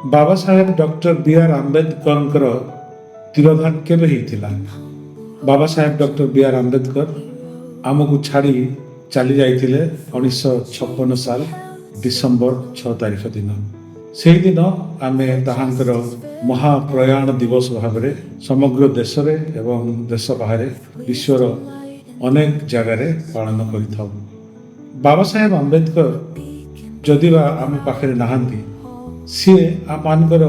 बाबा Saheb doctor B R Ambedkar तिरोधान केबे होइतिला। Baba Saheb doctor B R Ambedkar आमको छाड़ी चली जाइए 1956 साल डिसेम्बर 6 तारिख दिन। से दिन आम ताहांकर महाप्रयाण दिवस भाव में समग्र देश एवं देश बाहर विश्वर अनेक जगार पालन कर। बाबा साहेब आंबेडकर जदिवा आम पाखे नहांती सी आम मानकर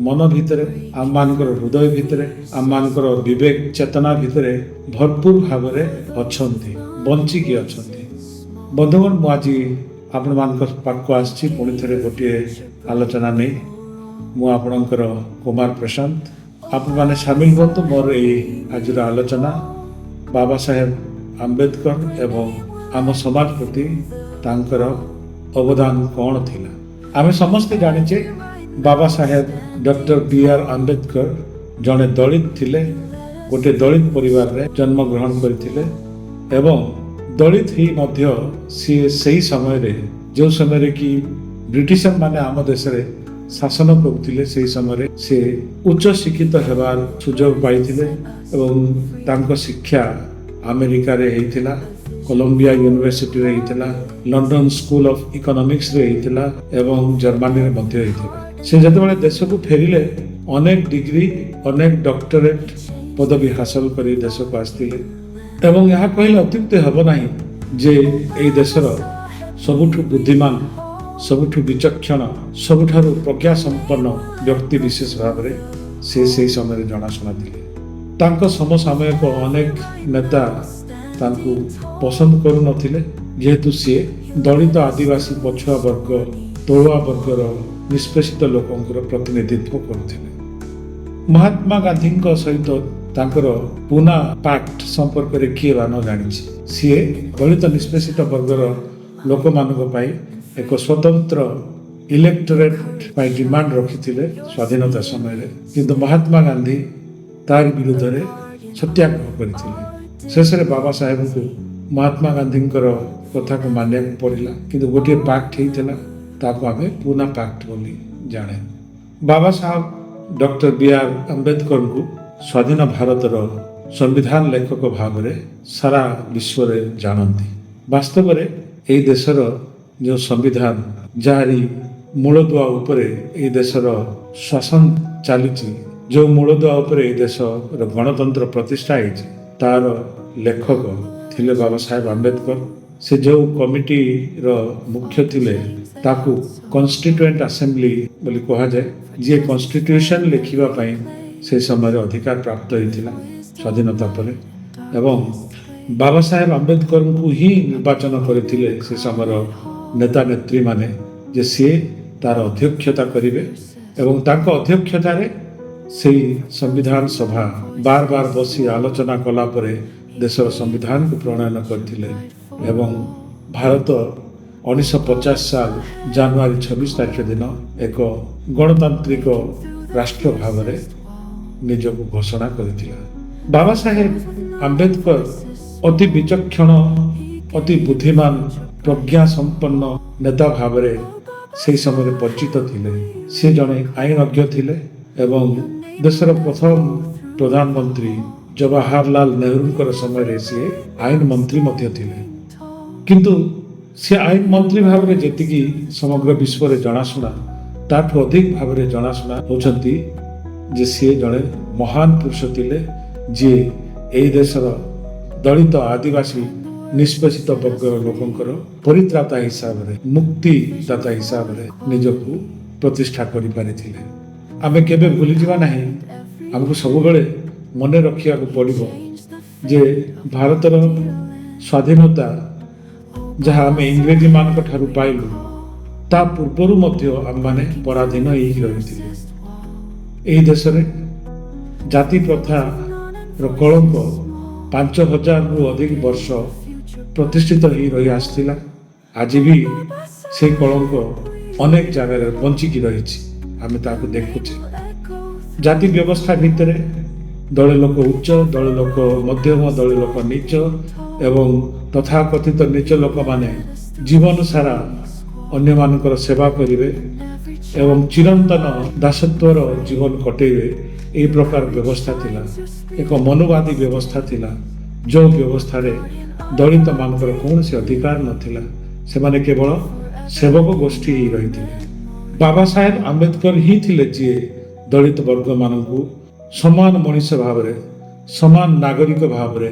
मन भितर आम मानकर हृदय भितर आम मानकर विवेक चेतना भितर भरपूर भाव में अछंती बंचिकी अछंती। बंधुगण मु आज आपण मान पाखक आसी पुणी थे गोटे आलोचना नहीं मु आपणकर कुमार प्रशांत आपण मैंने सामिल हूँ मोर आज आलोचना बाबा साहेब आंबेडकर एवं आम समाज प्रति तांकर अवदान कौन थिला। आम समस्ते जानिचे बाबा Saheb doctor B R Ambedkar जड़े दलित थिले, गोटे दलित परिवार रे जन्म ग्रहण करथिले एवं दलित ही मध्य से समय रे जो समय रे कि ब्रिटिशर माने आम देश रे शासन करुथिले से समय से उच्च शिक्षित हेबार सुजोग पाइथिले एवं तांको शिक्षा अमेरिका रे हेइथिला, कोलंबिया यूनिवर्सिटी रे हेइथिला, लंडन स्कूल ऑफ इकोनॉमिक्स रे हेइथिला एवं जर्मनी रे मध्य हेइथिला। से जतबेले देश को फेरिले अनेक डिग्री अनेक डॉक्टरेट पदवी हासिल करी देश को आस्तिले एवं यहाँ कहले अत्युक्ति हब नाही जे एई देशर सबुठु बुद्धिमान सबुठु विचक्षण सबुठारु प्रज्ञा संपन्न व्यक्ति विशेष भाव में से समय जनाशुना थिले। तांको समसामयिक अनेक नेता तांको पसंद करू नथिले जेहेतु सी दलित आदिवासी पछुआ वर्ग तलुआ वर्गर निष्पेषित लोकंकर प्रतिनिधित्व करुथिले। महात्मा गांधी सहित तांकर पूना पाक्ट संपर्क रे किए बा न जानिछि। सी दलित निष्पेषित वर्गर लोक मानक पई एक स्वतंत्र इलेक्टोरेट पाई डिमांड रखिथिले स्वाधीनता समय रे, किंतु महात्मा गांधी तार विरुद्ध रे सत्याग्रह करथिले। शेष रे बाबा साहेब को महात्मा गांधी कथा को मानिया पड़िला, किंतु गोटे पाक्ट होइथिला ताको आमे पूना पाक्ट बोली जाने। बाबा साहब डॉक्टर बी आर आंबेडकर को स्वाधीन भारतर संविधान लेखक भाव में सारा विश्व रे जानती। वास्तव में एई देशर जो संविधान जारी मूलदुआ उपरे एई देशर शासन चली जो मूलदुआ उपरे एई देश गणतंत्र प्रतिष्ठा होइछि तार लेखक थिले बाबा साहेब आंबेडकर। से जो कमिटी रो मुख्य थिले ताकू कॉन्स्टिट्यूएंट असेंबली बोली कहा जाए, जे कॉन्स्टिट्यूशन लिखिबा पई से समय अधिकार प्राप्त होइथिला स्वाधीनता पर एवं बाबा साहेब आंबेडकर को ही निर्वाचन करथिले से समय नेता नेत्री माने जे सी तार अध्यक्षता करिवे एवं तांको अध्यक्षता रे सेई संविधान सभा बार बार बसी आलोचना कला परे देशर संविधान को प्रणयन करथिले एवं भारत 1950 साल जनवरी 26 तारिख दिन एक गणतांत्रिक राष्ट्र भाव में निजको घोषणा करथिला। बाबा साहेब आंबेडकर अति विचक्षण अति बुद्धिमान प्रज्ञा संपन्न नेता भाव में से समय परिचित थिले। से जड़े आईनज्ञ थिले एवं देशर प्रथम प्रधानमंत्री जवाहरलाल नेहरू समय सी आईन मंत्री मध्य थिले, किंतु से आईन मंत्री भाव में जेतिकी समग्र विश्व रे जनाशुना ताठू अधिक भाव में जनाशुना होचंती जे सी जड़े महान पुरुष थिले जे एई देशर दलित आदिवासी निष्पेषित वर्गर लोकंकर परित्राता हिसाब रे मुक्तिदाता हिसाब रे निजको प्रतिष्ठा करि पारिथिले। आमे केबे भूली जिबा नाही, हमको सब बेले मने रखिया को पड़िबो जे भारतर स्वाधीनता जहाँ आम इंग्रेजी मान ठारू पाइलु ता पूर्वर मध्य आम माने पराधीन ही रही। एही देश रे जाति प्रथा रो कलंक 5000 रु अधिक वर्ष प्रतिष्ठित ही रही आसथिला। आज भी से कलंक अनेक जगह बंचिकी रही आम ताको देखुचे। जाति व्यवस्था भितर दल लोक उच्च दल लोक मध्यम दल लोक नीच एवं तथाकथित नीच लोक माने जीवन सारा अन्य मानकर सेवा करिवे ଏବଂ ଚିରନ୍ତନ ଦାସତ୍ୱର ଜୀବନ କଟେଇବେ ଏହି ପ୍ରକାର ବ୍ୟବସ୍ଥା ଥିଲା। ଏକ ମନୁବାଦୀ ବ୍ୟବସ୍ଥା ଥିଲା, ଯେଉଁ ବ୍ୟବସ୍ଥାରେ ଦଳିତମାନଙ୍କର କୌଣସି ଅଧିକାର ନଥିଲା। ସେମାନେ କେବଳ ସେବକ ଗୋଷ୍ଠୀ ହେଇ ରହିଥିଲେ। ବାବା ସାହେବ ଆମ୍ବେଦକର ହିଁ ଥିଲେ ଯିଏ ଦଳିତ ବର୍ଗମାନଙ୍କୁ ସମାନ ମଣିଷ ଭାବରେ, ସମାନ ନାଗରିକ ଭାବରେ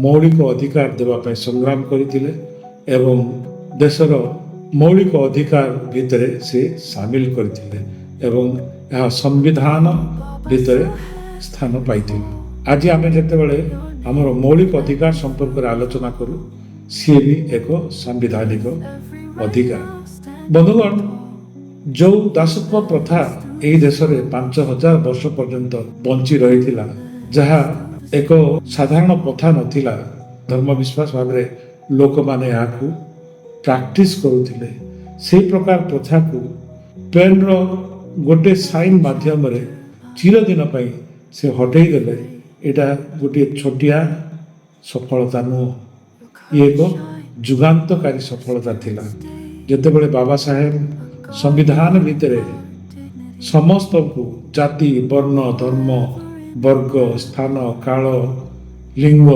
ମୌଳିକ ଅଧିକାର ଦେବା ପାଇଁ ସଂଗ୍ରାମ କରିଥିଲେ ଏବଂ ଦେଶର ମୌଳିକ ଅଧିକାର ଭିତରେ ସେ ସାମିଲ କରିଥିଲେ ଏବଂ ଏହା ସମ୍ବିଧାନ ଭିତରେ ସ୍ଥାନ ପାଇଥିଲା। ଆଜି ଆମେ ଯେତେବେଳେ ଆମର ମୌଳିକ ଅଧିକାର ସମ୍ପର୍କରେ ଆଲୋଚନା କରୁ, ସିଏ ବି ଏକ ସାମ୍ବିଧାନିକ ଅଧିକାର। ବନ୍ଧୁଗଣ, ଯେଉଁ ଦାସତ୍ୱ ପ୍ରଥା ଏହି ଦେଶରେ 5000 ବର୍ଷ ପର୍ଯ୍ୟନ୍ତ ବଞ୍ଚି ରହିଥିଲା, ଯାହା ଏକ ସାଧାରଣ ପ୍ରଥା ନଥିଲା, ଧର୍ମ ବିଶ୍ୱାସ ଭାବରେ ଲୋକମାନେ ଏହାକୁ ପ୍ରାକ୍ଟିସ୍ କରୁଥିଲେ। ସେହି ପ୍ରକାର ପ୍ରଥାକୁ ପେନ୍ର ଗୋଟେ ସାଇନ୍ ମାଧ୍ୟମରେ ଚିରଦିନ ପାଇଁ ସେ ହଟେଇ ଦେଲେ। ଏଇଟା ଗୋଟିଏ ଛୋଟିଆ ସଫଳତା ନୁହଁ, ଇଏ ଏକ ଯୁଗାନ୍ତକାରୀ ସଫଳତା ଥିଲା। ଯେତେବେଳେ ବାବା ସାହେବ ସମ୍ବିଧାନ ଭିତରେ ସମସ୍ତଙ୍କୁ ଜାତି, ବର୍ଣ୍ଣ, ଧର୍ମ, ବର୍ଗ, ସ୍ଥାନ, କାଳ, ଲିଙ୍ଗ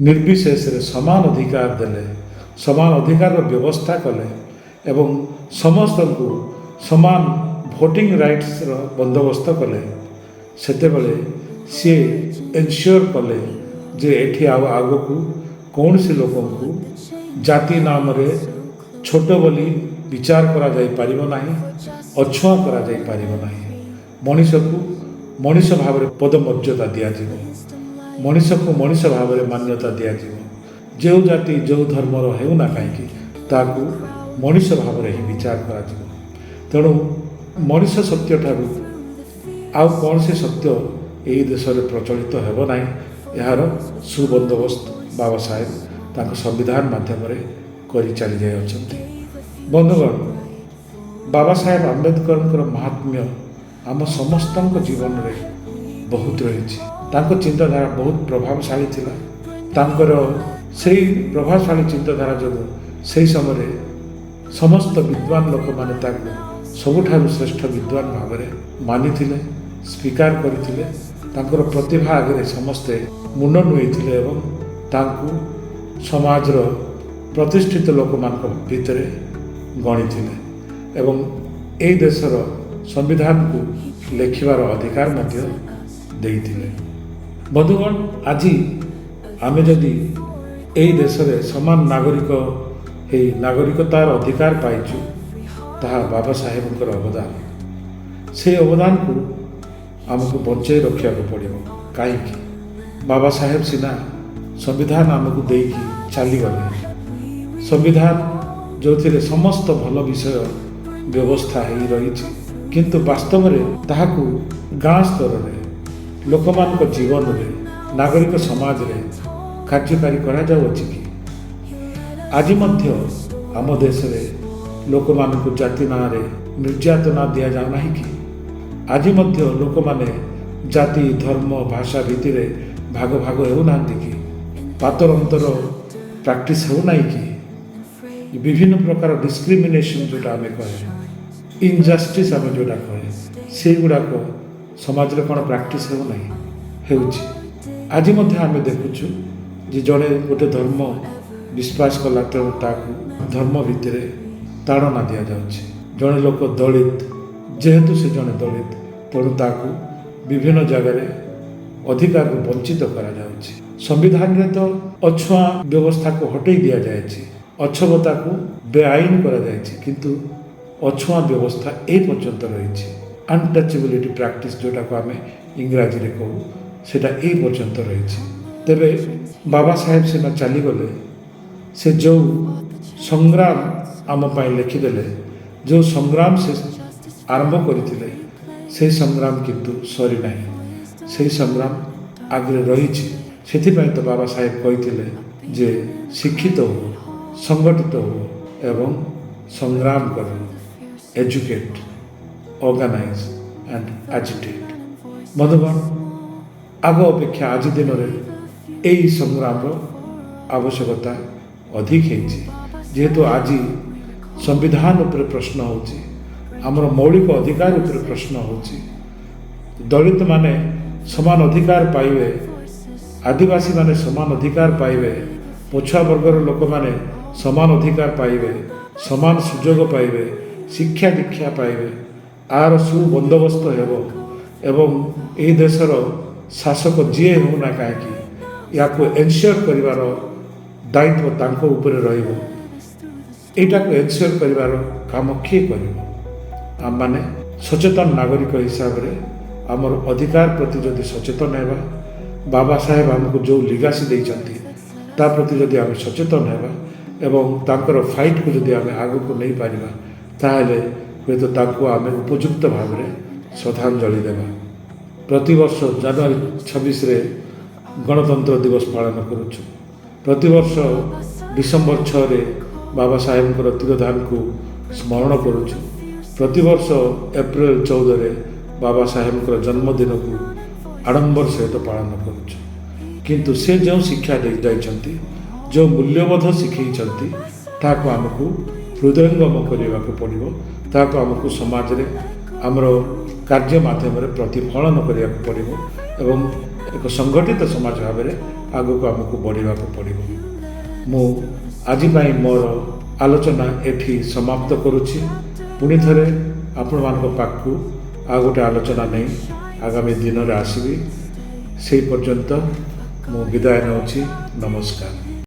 ନିର୍ବିଶେଷରେ ସମାନ ଅଧିକାର ଦେଲେ, ସମାନ ଅଧିକାରର ବ୍ୟବସ୍ଥା କଲେ ଏବଂ ସମସ୍ତଙ୍କୁ ସମାନ ଭୋଟିଂ ରାଇଟ୍ସର ବନ୍ଦୋବସ୍ତ କଲେ, ସେତେବେଳେ ସିଏ ଏନ୍ସିଓର କଲେ ଯେ ଏଠି ଆଉ ଆଗକୁ କୌଣସି ଲୋକଙ୍କୁ ଜାତି ନାମରେ ଛୋଟ ବୋଲି ବିଚାର କରାଯାଇପାରିବ ନାହିଁ, ଅଛୁଆଁ କରାଯାଇପାରିବ ନାହିଁ। ମଣିଷକୁ ମଣିଷ ଭାବରେ ପଦମର୍ଯ୍ୟାଦା ଦିଆଯିବ, ମଣିଷକୁ ମଣିଷ ଭାବରେ ମାନ୍ୟତା ଦିଆଯିବ। ଯେଉଁ ଜାତି ଯେଉଁ ଧର୍ମର ହେଉନା କାହିଁକି ତାକୁ ମଣିଷ ଭାବରେ ହିଁ ବିଚାର କରାଯିବ। ତେଣୁ ମଣିଷ ସତ୍ୟଠାରୁ ଆଉ କୌଣସି ସତ୍ୟ ଏହି ଦେଶରେ ପ୍ରଚଳିତ ହେବ ନାହିଁ। ଏହାର ସୁବନ୍ଦୋବସ୍ତ ବାବା ସାହେବ ତାଙ୍କ ସମ୍ବିଧାନ ମାଧ୍ୟମରେ କରି ଚାଲି ଯାଇଅଛନ୍ତି। ବନ୍ଧୁଗଣ, ବାବା ସାହେବ ଆମ୍ବେଦକରଙ୍କର ମହାତ୍ମ୍ୟ ଆମ ସମସ୍ତଙ୍କ ଜୀବନରେ ବହୁତ ରହିଛି। ତାଙ୍କ ଚିନ୍ତାଧାରା ବହୁତ ପ୍ରଭାବଶାଳୀ ଥିଲା। ତାଙ୍କର ସେଇ ପ୍ରଭାବଶାଳୀ ଚିନ୍ତାଧାରା ଯୋଗୁଁ ସେହି ସମୟରେ ସମସ୍ତ ବିଦ୍ୱାନ ଲୋକମାନେ ତାଙ୍କୁ ସବୁଠାରୁ ଶ୍ରେଷ୍ଠ ବିଦ୍ୱାନ ଭାବରେ ମାନିଥିଲେ, ସ୍ୱୀକାର କରିଥିଲେ। ତାଙ୍କର ପ୍ରତିଭା ଆଗରେ ସମସ୍ତେ ମୁଣ୍ଡ ନୁଆଇଥିଲେ ଏବଂ ତାଙ୍କୁ ସମାଜର ପ୍ରତିଷ୍ଠିତ ଲୋକମାନଙ୍କ ଭିତରେ ଗଣିଥିଲେ ଏବଂ ଏହି ଦେଶର ସମ୍ବିଧାନକୁ ଲେଖିବାର ଅଧିକାର ମଧ୍ୟ ଦେଇଥିଲେ। ବନ୍ଧୁଗଣ, ଆଜି ଆମେ ଯଦି ଏହି ଦେଶରେ ସମାନ ନାଗରିକ ହେଇ ନାଗରିକତାର ଅଧିକାର ପାଇଛୁ, ତାହା ବାବା ସାହେବଙ୍କର ଅବଦାନ। ସେହି ଅବଦାନକୁ ଆମକୁ ବଞ୍ଚାଇ ରଖିବାକୁ ପଡ଼ିବ। କାହିଁକି? ବାବା ସାହେବ ସିନା ସମ୍ବିଧାନ ଆମକୁ ଦେଇକି ଚାଲିଗଲେ, ସମ୍ବିଧାନ ଯେଉଁଥିରେ ସମସ୍ତ ଭଲ ବିଷୟ ବ୍ୟବସ୍ଥା ହେଇ ରହିଛି, କିନ୍ତୁ ବାସ୍ତବରେ ତାହାକୁ ଗାଁ ସ୍ତରରେ, ଲୋକମାନଙ୍କ ଜୀବନରେ, ନାଗରିକ ସମାଜରେ କାର୍ଯ୍ୟକାରୀ କରାଯାଉଅଛି କି? ଆଜି ମଧ୍ୟ ଆମ ଦେଶରେ ଲୋକମାନଙ୍କୁ ଜାତି ନାଁରେ ନିର୍ଯାତନା ଦିଆଯାଉ ନାହିଁ କି? ଆଜି ମଧ୍ୟ ଲୋକମାନେ ଜାତି, ଧର୍ମ, ଭାଷା ଭିତ୍ତିରେ ଭାଗ ଭାଗ ହେଉନାହାନ୍ତି କି? ପାତର ଅନ୍ତର ପ୍ରାକ୍ଟିସ୍ ହେଉନାହିଁ କି? ବିଭିନ୍ନ ପ୍ରକାର ଡିସ୍କ୍ରିମିନେସନ୍ ଯେଉଁଟା ଆମେ କହେ, ଇନଜଷ୍ଟିସ୍ ଆମେ ଯେଉଁଟା କହେ, ସେଇଗୁଡ଼ାକ ସମାଜରେ କ'ଣ ପ୍ରାକ୍ଟିସ୍ ହେଉନାହିଁ? ହେଉଛି। ଆଜି ମଧ୍ୟ ଆମେ ଦେଖୁଛୁ ଯେ ଜଣେ ଗୋଟେ ଧର୍ମ ବିଶ୍ୱାସ କଲା, ତେଣୁ ତାକୁ ଧର୍ମ ଭିତରେ ତାଡ଼ନା ଦିଆଯାଉଛି। ଜଣେ ଲୋକ ଦଳିତ, ଯେହେତୁ ସେ ଜଣେ ଦଳିତ, ତେଣୁ ତାକୁ ବିଭିନ୍ନ ଜାଗାରେ ଅଧିକାରରୁ ବଞ୍ଚିତ କରାଯାଉଛି। ସମ୍ବିଧାନରେ ତ ଅଛୁଆଁ ବ୍ୟବସ୍ଥାକୁ ହଟେଇ ଦିଆଯାଇଛି, ଅଛବତାକୁ ବେଆଇନ କରାଯାଇଛି, କିନ୍ତୁ ଅଛୁଆଁ ବ୍ୟବସ୍ଥା ଏ ପର୍ଯ୍ୟନ୍ତ ରହିଛି। ଅନଟଚେବିଲିଟି ପ୍ରାକ୍ଟିସ୍ ଯେଉଁଟାକୁ ଆମେ ଇଂରାଜୀରେ କହୁ, ସେଇଟା ଏ ପର୍ଯ୍ୟନ୍ତ ରହିଛି। ତେବେ ବାବା ସାହେବ ସିନା ଚାଲିଗଲେ, ସେ ଯେଉଁ ସଂଗ୍ରାମ ଆମ ପାଇଁ ଲେଖିଦେଲେ, ଯେଉଁ ସଂଗ୍ରାମ ସେ ଆରମ୍ଭ କରିଥିଲେ, ସେହି ସଂଗ୍ରାମ କିନ୍ତୁ ସରିନାହିଁ। ସେହି ସଂଗ୍ରାମ ଆଗରେ ରହିଛି। ସେଥିପାଇଁ ତ ବାବା ସାହେବ କହିଥିଲେ ଯେ ଶିକ୍ଷିତ ହୁଅ, ସଂଗଠିତ ହୁଅ ଏବଂ ସଂଗ୍ରାମ କର, ଏଜୁକେଟ୍, ଅର୍ଗାନାଇଜ୍ ଆଣ୍ଡ ଆଜିଟେଟ୍। ବନ୍ଧୁଗଣ, ଆଗ ଅପେକ୍ଷା ଆଜି ଦିନରେ ଏହି ସଂଗ୍ରାମର ଆବଶ୍ୟକତା ଅଧିକ ହେଇଛି। ଯେହେତୁ ଆଜି ସମ୍ବିଧାନ ଉପରେ ପ୍ରଶ୍ନ ହେଉଛି, ଆମର ମୌଳିକ ଅଧିକାର ଉପରେ ପ୍ରଶ୍ନ ହେଉଛି। ଦଳିତ ମାନେ ସମାନ ଅଧିକାର ପାଇବେ, ଆଦିବାସୀ ମାନେ ସମାନ ଅଧିକାର ପାଇବେ, ପଛୁଆ ବର୍ଗର ଲୋକମାନେ ସମାନ ଅଧିକାର ପାଇବେ, ସମାନ ସୁଯୋଗ ପାଇବେ, ଶିକ୍ଷା ଦୀକ୍ଷା ପାଇବେ, ଆର ସୁବନ୍ଦୋବସ୍ତ ହେବ ଏବଂ ଏହି ଦେଶର ଶାସକ ଯିଏ ହେଉନା କାହିଁକି ୟାକୁ ଏନ୍ସିଓର କରିବାର ଦାୟିତ୍ୱ ତାଙ୍କ ଉପରେ ରହିବ। ଏଇଟାକୁ ଏନ୍ସିଓର କରିବାର କାମ କିଏ କରିବ? ଆମମାନେ ସଚେତନ ନାଗରିକ ହିସାବରେ ଆମର ଅଧିକାର ପ୍ରତି ଯଦି ସଚେତନ ହେବା, ବାବା ସାହେବ ଆମକୁ ଯେଉଁ ଲିଗାସି ଦେଇଛନ୍ତି ତା ପ୍ରତି ଯଦି ଆମେ ସଚେତନ ହେବା ଏବଂ ତାଙ୍କର ଫାଇଟ୍କୁ ଯଦି ଆମେ ଆଗକୁ ନେଇପାରିବା, ତାହେଲେ ହୁଏତ ତାଙ୍କୁ ଆମେ ଉପଯୁକ୍ତ ଭାବରେ ଶ୍ରଦ୍ଧାଞ୍ଜଳି ଦେବା। ପ୍ରତିବର୍ଷ ଜାନୁଆରୀ 26ରେ ଗଣତନ୍ତ୍ର ଦିବସ ପାଳନ କରୁଛୁ। ପ୍ରତିବର୍ଷ ଡିସେମ୍ବର 6ରେ ବାବା ସାହେବଙ୍କର ତିରୋଧାନକୁ ସ୍ମରଣ କରୁଛୁ। ପ୍ରତିବର୍ଷ ଏପ୍ରିଲ 14ରେ ବାବା ସାହେବଙ୍କର ଜନ୍ମଦିନକୁ ଆଡ଼ମ୍ବର ସହିତ ପାଳନ କରୁଛୁ। କିନ୍ତୁ ସେ ଯେଉଁ ଶିକ୍ଷା ଦେଇ ଯାଇଛନ୍ତି, ଯେଉଁ ମୂଲ୍ୟବୋଧ ଶିଖେଇଛନ୍ତି, ତାହାକୁ ଆମକୁ ହୃଦୟଙ୍ଗମ କରିବାକୁ ପଡ଼ିବ। ତାହାକୁ ଆମକୁ ସମାଜରେ ଆମର କାର୍ଯ୍ୟ ମାଧ୍ୟମରେ ପ୍ରତିଫଳନ କରିବାକୁ ପଡ଼ିବ ଏବଂ ଏକ ସଂଗଠିତ ସମାଜ ଭାବରେ ଆଗକୁ ଆମକୁ ବଢ଼ିବାକୁ ପଡ଼ିବ। ମୁଁ ଆଜି ପାଇଁ ମୋର ଆଲୋଚନା ଏଠି ସମାପ୍ତ କରୁଛି। ପୁଣି ଥରେ ଆପଣମାନଙ୍କ ପାଖକୁ ଆଉ ଗୋଟେ ଆଲୋଚନା ନେଇ ଆଗାମୀ ଦିନରେ ଆସିବି। ସେହି ପର୍ଯ୍ୟନ୍ତ ମୁଁ ବିଦାୟ ନେଉଛି। ନମସ୍କାର।